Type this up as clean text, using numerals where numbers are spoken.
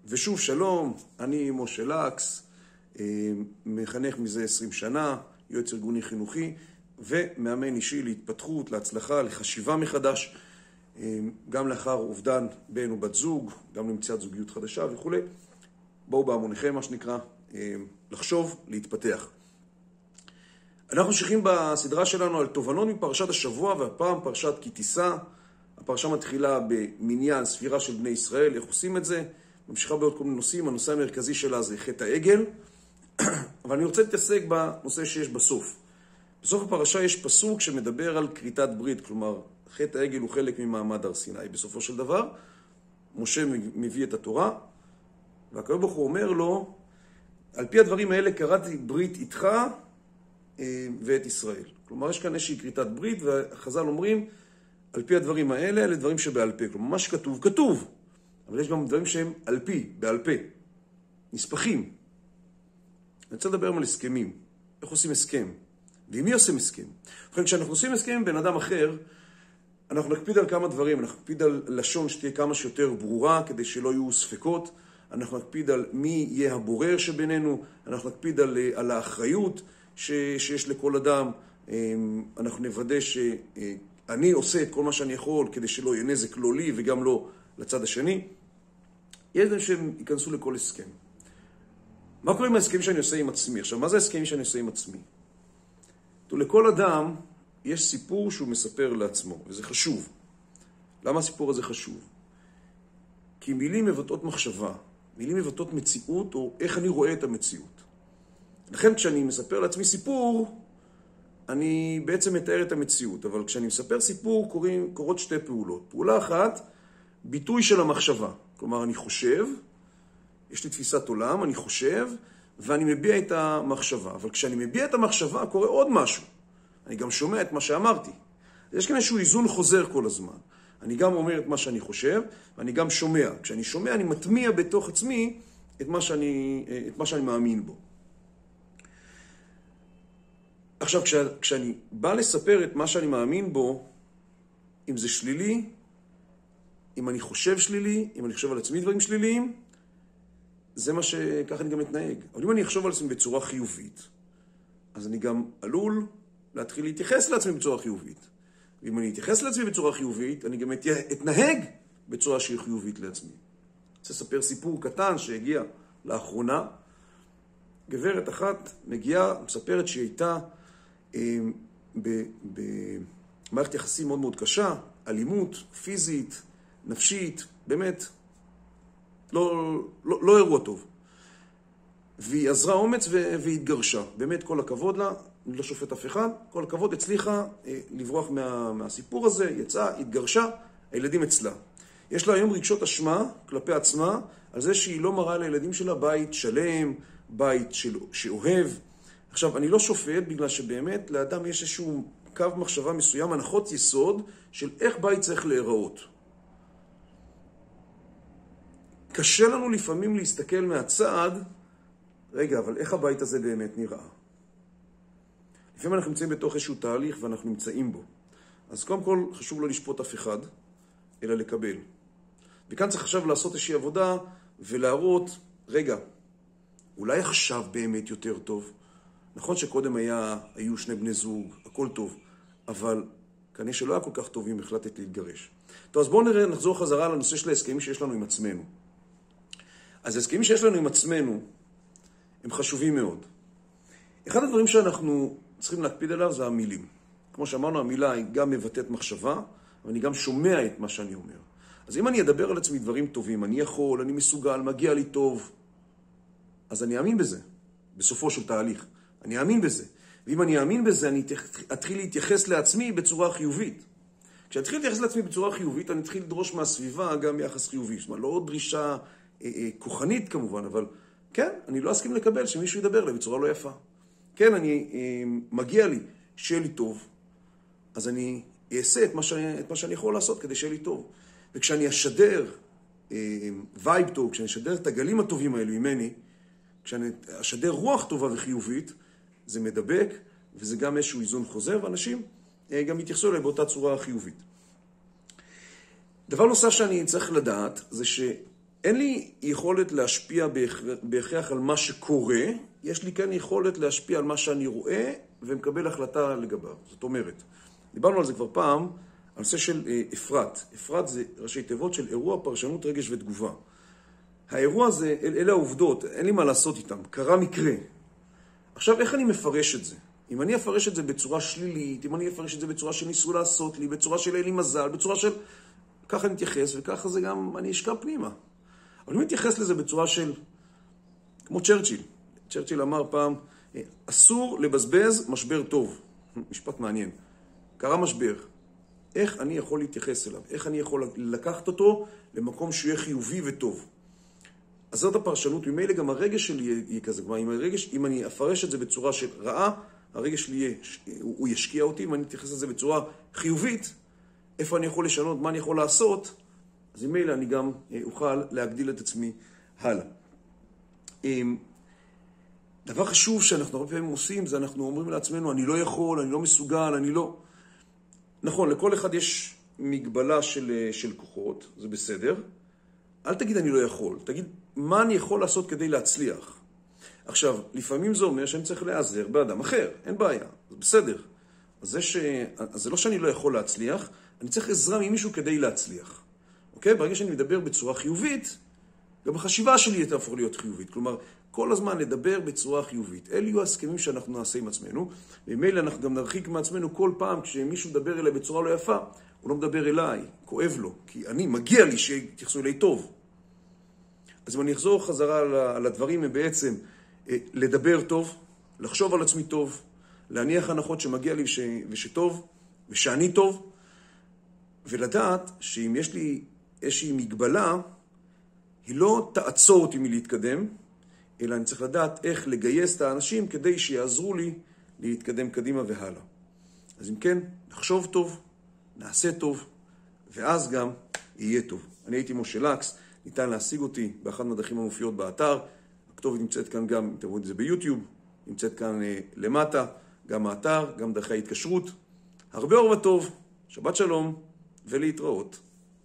ושוב שלום, אני משה לקס, מחנך מזה 20 שנה, יועץ ארגוני חינוכי, ומאמן אישי להתפתחות, להצלחה, לחשיבה מחדש, גם לאחר אובדן בן או בת זוג, גם למציאת זוגיות חדשה וכו'. בואו בהמוניכם, מה שנקרא, לחשוב, להתפתח. אנחנו ממשיכים בסדרה שלנו על תובנות מפרשת השבוע, והפעם פרשת כי תישא. הפרשה מתחילה במניין ספירה של בני ישראל, איך עושים את זה, ממשיכה בעוד כל מיני נושאים. הנושא המרכזי שלה זה חטא העגל, אבל אני רוצה להתעסק בנושא שיש בסוף. בסוף הפרשה יש פסוק שמדבר על כריתת ברית, כלומר חטא העגל הוא חלק ממעמד הר סיני. בסופו של דבר משה מביא את התורה, והקדוש ברוך הוא אומר לו, על פי הדברים האלה כרתתי ברית איתך ואת ישראל. כלומר יש כאן איזושהי כריתת ברית, והחז"ל אומרים על פי הדברים האלה, אלה דברים שבעל פה. כלומר מה שכתוב כתוב, אבל יש גם דברים שהם על פי, בעל פה, נספחים. אני רוצה לדבר על הסכמים, איך עושים הסכם, ועם מי עושים הסכם. ובכן, כשאנחנו עושים הסכם עם בן אדם אחר, אנחנו נקפיד על כמה דברים. אנחנו נקפיד על לשון שתהיה כמה שיותר ברורה, כדי שלא יהיו ספקות. אנחנו נקפיד על מי יהיה הבורר שבינינו. אנחנו נקפיד על האחריות שיש לכל אדם. אנחנו נוודא שאני עושה את כל מה שאני יכול, כדי שלא יהיה נזק לא לי וגם לא לצד השני. יש דברים שהם ייכנסו לכל הסכם. מה קורה עם ההסכם שאני עושה עם עצמי? עכשיו, מה זה ההסכם שאני עושה עם עצמי? לכל אדם יש סיפור שהוא מספר לעצמו, וזה חשוב. למה הסיפור הזה חשוב? כי מילים מבטאות מחשבה, מילים מבטאות מציאות, או איך אני רואה את המציאות. לכן כשאני מספר לעצמי סיפור, אני בעצם מתאר את המציאות, אבל כשאני מספר סיפור קורות שתי פעולות. פעולה אחת, ביטוי של המחשבה. כלומר, אני חושב, יש לי תפיסת עולם, אני חושב, ואני מביע את המחשבה. אבל כשאני מביע את המחשבה, קורה עוד משהו. אני גם שומע את מה שאמרתי. יש כאן איזשהו איזון חוזר כל הזמן. אני גם אומר את מה שאני חושב, ואני גם שומע. כשאני שומע, אני מטמיע בתוך עצמי את מה שאני מאמין בו. עכשיו, כשאני בא לספר את מה שאני מאמין בו, אם זה שלילי, אם אני חושב שלילי, אם אני חושב על עצמי דברים שליליים, זה מה שככה אני גם מתנהג. אבל אם אני אחשוב על עצמי בצורה חיובית, אז אני גם עלול להתחיל להתייחס לעצמי בצורה חיובית. ואם אני אתייחס לעצמי בצורה חיובית, אני גם אתנהג בצורה שהיא חיובית לעצמי. אני רוצה לספר סיפור קטן שהגיע לאחרונה. גברת אחת מגיעה, מספרת שהיא הייתה במערכת יחסים מאוד מאוד קשה, אלימות, פיזית, נפשית, באמת, לא אירוע טוב. והיא עזרה אומץ והיא התגרשה. באמת כל הכבוד לה, אני לא שופט אף אחד, כל הכבוד, הצליחה לברוח מהסיפור הזה, יצאה, התגרשה, הילדים אצלה. יש לה היום רגשות אשמה כלפי עצמה, על זה שהיא לא מראה לילדים שלה בית שלם, בית שאוהב. עכשיו, אני לא שופט בגלל שבאמת לאדם יש איזשהו קו מחשבה מסוים, הנחות יסוד של איך בית צריך להיראות. קשה לנו לפעמים להסתכל מהצד, רגע, אבל איך הבית הזה באמת נראה? לפעמים אנחנו נמצאים בתוך איזשהו תהליך ואנחנו נמצאים בו. אז קודם כל חשוב לא לשפוט אף אחד, אלא לקבל. וכאן צריך עכשיו לעשות איזושהי עבודה ולהראות, רגע, אולי עכשיו באמת יותר טוב? נכון שקודם היו שני בני זוג, הכל טוב, אבל כנראה שלא היה כל כך טוב אם החלטת להתגרש. טוב, אז בואו נחזור חזרה לנושא של ההסכמים שיש לנו עם עצמנו. אז ההסכמים שיש לנו עם עצמנו הם חשובים מאוד. אחד הדברים שאנחנו צריכים להקפיד עליו זה המילים. כמו שאמרנו, המילה היא גם מבטאת מחשבה, אבל אני גם שומע את מה שאני אומר. אז אם אני אדבר על עצמי דברים טובים, אני יכול, אני מסוגל, מגיע לי טוב, אז אני אאמין בזה, בסופו של תהליך. אני אאמין בזה. ואם אני אאמין בזה, אני אתחיל להתייחס לעצמי בצורה חיובית. כשאתחיל להתייחס לעצמי בצורה חיובית, אני אתחיל לדרוש מהסביבה גם יחס חיובי. זאת אומרת, לא עוד דרישה כוחנית כמובן, אבל כן, אני לא אסכים לקבל שמישהו ידבר לי בצורה לא יפה. כן, מגיע לי שיהיה לי טוב, אז אני אעשה את מה שאני יכול לעשות כדי שיהיה לי טוב. וכשאני אשדר וייב טוב, כשאני אשדר את הגלים הטובים האלו ממני, כשאני אשדר רוח טובה וחיובית, זה מדבק, וזה גם איזשהו איזון חוזר, ואנשים גם יתייחסו אליי באותה צורה חיובית. דבר נוסף שאני צריך לדעת, זה אין לי יכולת להשפיע בהכרח על מה שקורה, יש לי כאן יכולת להשפיע על מה שאני רואה ומקבל החלטה לגביו. זאת אומרת, דיברנו על זה כבר פעם, על נושא של אפרת. אפרת זה ראשי תיבות של אירוע, פרשנות, רגש ותגובה. האירוע הזה, אלה העובדות, אין לי מה לעשות איתם, קרה מקרה. עכשיו, איך אני מפרש את זה? אם אני אפרש את זה בצורה שלילית, אם אני אפרש את זה בצורה שניסו לעשות לי, בצורה של אין לי מזל, בצורה של... ככה אני מתייחס, וככה זה גם, אני אשכב פנימה. אבל אני מתייחס לזה בצורה של... כמו צ'רצ'יל. צ'רצ'יל אמר פעם, אסור לבזבז משבר טוב. משפט מעניין. קרה משבר. איך אני יכול להתייחס אליו? איך אני יכול לקחת אותו למקום שיהיה חיובי וטוב? אז זאת הפרשנות, ממילא גם הרגש שלי יהיה כזה. כלומר, אם אני אפרש את זה בצורה של רעה, הרגש שלי הוא ישקיע אותי, אם אני אתייחס לזה בצורה חיובית, איפה אני יכול לשנות, מה אני יכול לעשות, אז ממילא אני גם אוכל להגדיל את עצמי הלאה. דבר חשוב שאנחנו הרבה פעמים עושים, זה אנחנו אומרים לעצמנו, אני לא יכול, אני לא מסוגל, אני לא... נכון, לכל אחד יש מגבלה של כוחות, זה בסדר. אל תגיד אני לא יכול, תגיד מה אני יכול לעשות כדי להצליח. עכשיו, לפעמים זה אומר שאני צריך להיעזר באדם אחר, אין בעיה, זה בסדר. אז זה לא שאני לא יכול להצליח, אני צריך עזרה ממישהו כדי להצליח. אוקיי? ברגע שאני מדבר בצורה חיובית, גם החשיבה שלי תהפוך להיות חיובית. כלומר, כל הזמן לדבר בצורה חיובית. אלה יהיו הסכמים שאנחנו נעשה עם עצמנו, וממילא אנחנו גם נרחיק מעצמנו כל פעם כשמישהו מדבר אליי בצורה לא יפה, הוא לא מדבר אליי, כואב לו, כי אני, מגיע לי שיתייחסו אליי טוב. אז אם אני אחזור חזרה על הדברים, הם בעצם לדבר טוב, לחשוב על עצמי טוב, להניח הנחות שמגיע לי ושטוב, ושאני טוב, ולדעת שאם יש לי איזושהי מגבלה, היא לא תעצור אותי מלהתקדם, אלא אני צריך לדעת איך לגייס את האנשים כדי שיעזרו לי להתקדם קדימה והלאה. אז אם כן, נחשוב טוב, נעשה טוב, ואז גם יהיה טוב. אני הייתי משה לקס, ניתן להשיג אותי באחת מהדרכים המופיעות באתר. הכתובת נמצאת כאן גם, אם אתם רואים את זה ביוטיוב, נמצאת כאן למטה, גם האתר, גם דרכי ההתקשרות. הרבה אור וטוב, שבת שלום ולהתראות.